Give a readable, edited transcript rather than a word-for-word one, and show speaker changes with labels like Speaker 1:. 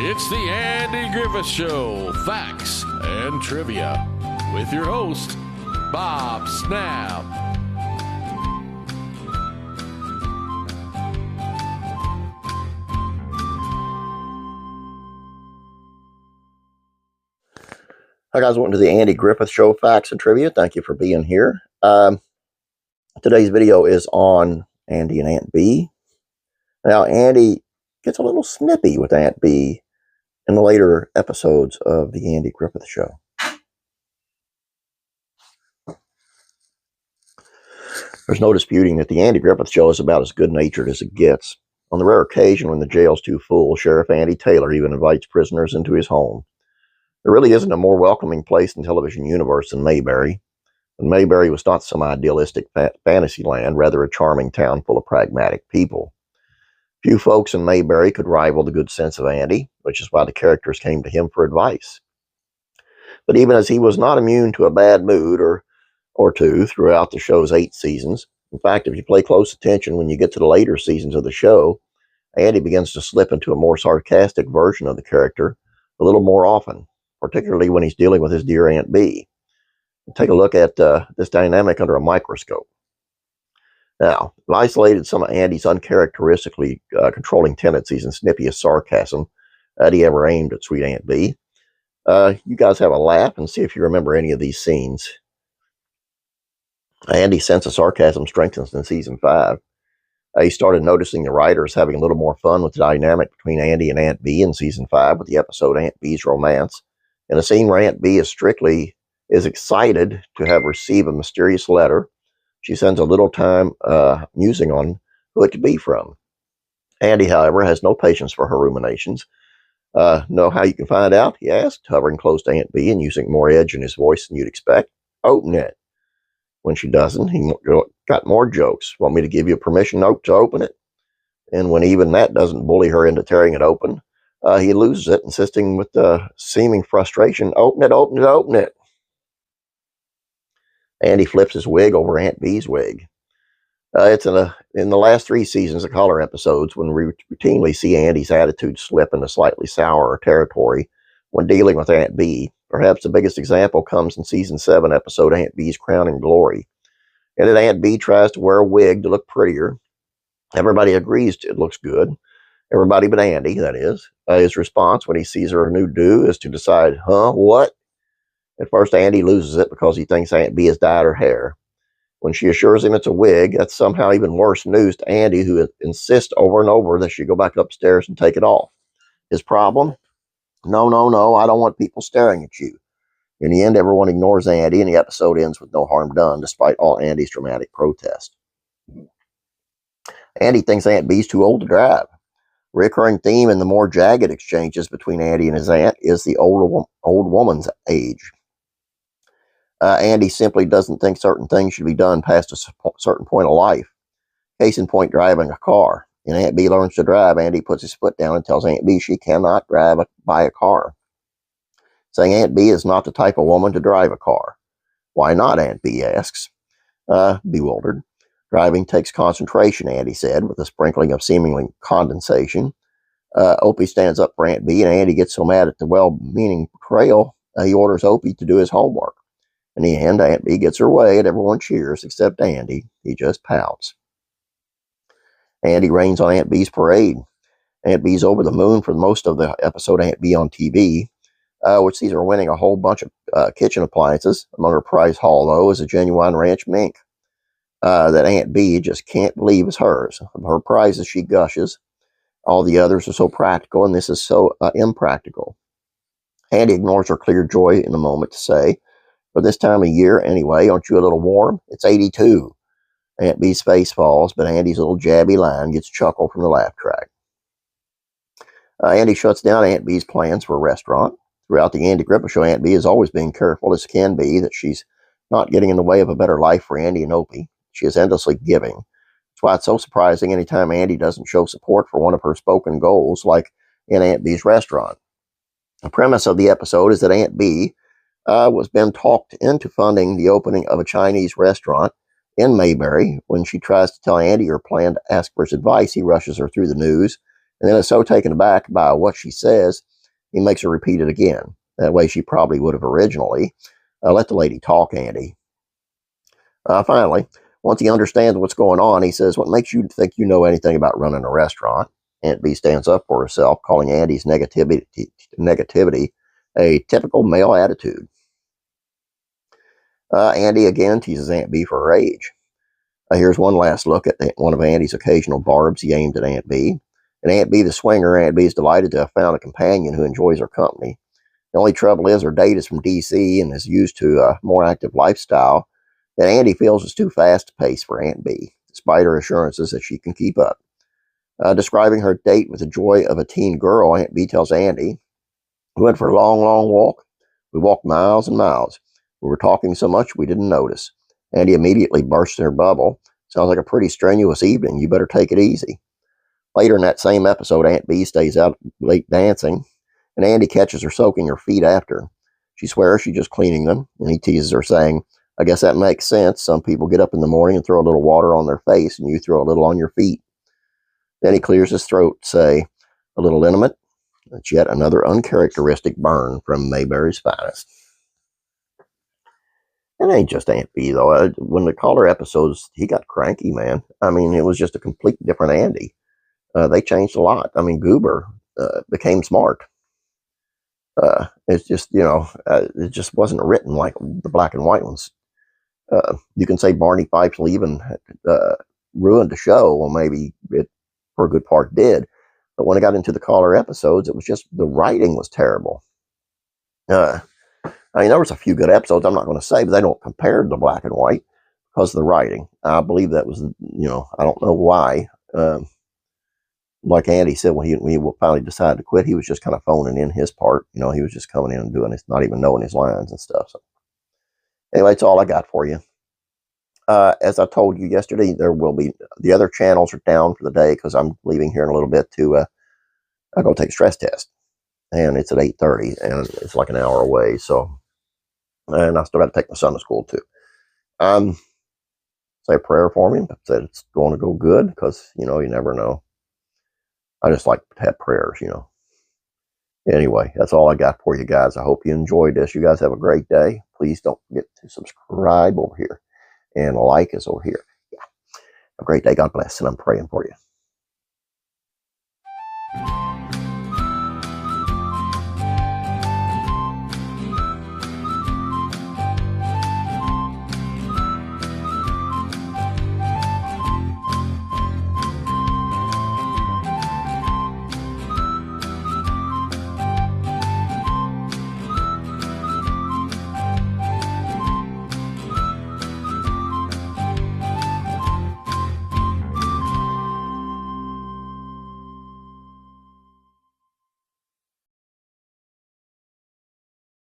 Speaker 1: It's the Andy Griffith Show, Facts and Trivia, with your host, Bob Snap.
Speaker 2: Hi guys, welcome to the Andy Griffith Show, Facts and Trivia. Thank you for being here. Today's video is on Andy and Aunt Bee. Now, Andy gets a little snippy with Aunt Bee in the later episodes of the Andy Griffith Show. There's no disputing that the Andy Griffith Show is about as good-natured as it gets. On the rare occasion when the jail's too full, Sheriff Andy Taylor even invites prisoners into his home. There really isn't a more welcoming place in the television universe than Mayberry. And Mayberry was not some idealistic fantasy land, rather a charming town full of pragmatic people. Few folks in Mayberry could rival the good sense of Andy, which is why the characters came to him for advice. But even as he was not immune to a bad mood or two throughout the show's 8 seasons, in fact, if you pay close attention when you get to the later seasons of the show, Andy begins to slip into a more sarcastic version of the character a little more often, particularly when he's dealing with his dear Aunt Bee. Take a look at this dynamic under a microscope. Now, I've isolated some of Andy's uncharacteristically controlling tendencies and Snippy as sarcasm that he ever aimed at sweet Aunt Bee. You guys have a laugh and see if you remember any of these scenes. Andy's sense of sarcasm strengthens in season 5. He started noticing the writers having a little more fun with the dynamic between Andy and Aunt Bee in season 5 with the episode Aunt Bee's Romance. In a scene where Aunt Bee is excited to have received a mysterious letter, she spends a little time musing on who it could be from. Andy, however, has no patience for her ruminations. Know how you can find out? He asked, hovering close to Aunt Bee and using more edge in his voice than you'd expect. Open it. When she doesn't, he got more jokes. Want me to give you a permission note to open it? And when even that doesn't bully her into tearing it open, he loses it, insisting with seeming frustration, open it, open it, open it. Andy flips his wig over Aunt Bee's wig. It's in the last 3 seasons of color episodes when we routinely see Andy's attitude slip into slightly sour territory when dealing with Aunt Bee. Perhaps the biggest example comes in season 7 episode Aunt Bee's Crowning Glory. And then Aunt Bee tries to wear a wig to look prettier. Everybody agrees it looks good. Everybody but Andy, that is. His response when he sees her new do is to decide, what? At first, Andy loses it because he thinks Aunt Bee has dyed her hair. When she assures him it's a wig, that's somehow even worse news to Andy, who insists over and over that she go back upstairs and take it off. His problem? No, I don't want people staring at you. In the end, everyone ignores Andy, and the episode ends with no harm done, despite all Andy's dramatic protest. Andy thinks Aunt Bee's too old to drive. Recurring theme in the more jagged exchanges between Andy and his aunt is the old woman's age. Andy simply doesn't think certain things should be done past a certain point of life. Case in point, driving a car. When Aunt Bee learns to drive, Andy puts his foot down and tells Aunt Bee she cannot buy a car, saying Aunt Bee is not the type of woman to drive a car. Why not, Aunt Bee asks, bewildered. Driving takes concentration, Andy said, with a sprinkling of seemingly condensation. Opie stands up for Aunt Bee, and Andy gets so mad at the well-meaning portrayal, he orders Opie to do his homework. In the end, Aunt Bee gets her way, and everyone cheers, except Andy. He just pouts. Andy rains on Aunt Bee's parade. Aunt Bee's over the moon for most of the episode Aunt Bee on TV, which sees her winning a whole bunch of kitchen appliances. Among her prize haul, though, is a genuine ranch mink that Aunt Bee just can't believe is hers. Of her prizes, she gushes. All the others are so practical, and this is so impractical. Andy ignores her clear joy in the moment to say, for this time of year, anyway, aren't you a little warm? It's 82. Aunt Bee's face falls, but Andy's little jabby line gets chuckle from the laugh track. Andy shuts down Aunt Bee's plans for a restaurant. Throughout the Andy Griffith Show, Aunt Bee is always being careful as can be that she's not getting in the way of a better life for Andy and Opie. She is endlessly giving. That's why it's so surprising anytime Andy doesn't show support for one of her spoken goals, like in Aunt Bee's restaurant. The premise of the episode is that Aunt Bee was been talked into funding the opening of a Chinese restaurant in Mayberry. When she tries to tell Andy her plan to ask for his advice, he rushes her through the news And then is so taken aback by what she says, he makes her repeat it again. That way she probably would have originally. Let the lady talk, Andy. Finally, once he understands what's going on, he says, what makes you think you know anything about running a restaurant? Aunt B stands up for herself, calling Andy's negativity a typical male attitude. Andy again teases Aunt B for her age. Here's one last look at one of Andy's occasional barbs he aimed at Aunt B. And Aunt B the swinger, Aunt B is delighted to have found a companion who enjoys her company. The only trouble is her date is from D.C. and is used to a more active lifestyle that Andy feels is too fast-paced for Aunt B, despite her assurances that she can keep up. Describing her date with the joy of a teen girl, Aunt B tells Andy, we went for a long, long walk. We walked miles and miles. We were talking so much we didn't notice. Andy immediately bursts in her bubble. Sounds like a pretty strenuous evening. You better take it easy. Later in that same episode, Aunt B stays out late dancing, and Andy catches her soaking her feet after. She swears she's just cleaning them, and he teases her, saying, I guess that makes sense. Some people get up in the morning and throw a little water on their face, and you throw a little on your feet. Then he clears his throat to say, a little intimate. That's yet another uncharacteristic burn from Mayberry's finest. It ain't just Aunt B, though. When they called her episodes, he got cranky, man. I mean, it was just a complete different Andy. They changed a lot. I mean, Goober became smart. It's just, it just wasn't written like the black and white ones. You can say Barney Fife's leaving ruined the show. Well, maybe it, for a good part, did. But when it got into the caller episodes, it was just the writing was terrible. I mean, there was a few good episodes, I'm not going to say, but they don't compare to the black and white because of the writing. I believe that was, I don't know why. Like Andy said, when he finally decided to quit, he was just kind of phoning in his part. He was just coming in and doing it, not even knowing his lines and stuff. So anyway, that's all I got for you. As I told you yesterday, there will be, the other channels are down for the day because I'm leaving here in a little bit to go take a stress test. And it's at 8:30, and it's like an hour away. So, and I still got to take my son to school too. Say a prayer for me. Said it's going to go good because you never know. I just like to have prayers, Anyway, that's all I got for you guys. I hope you enjoyed this. You guys have a great day. Please don't forget to subscribe over here and like us over here. Yeah. Have a great day. God bless, and I'm praying for you.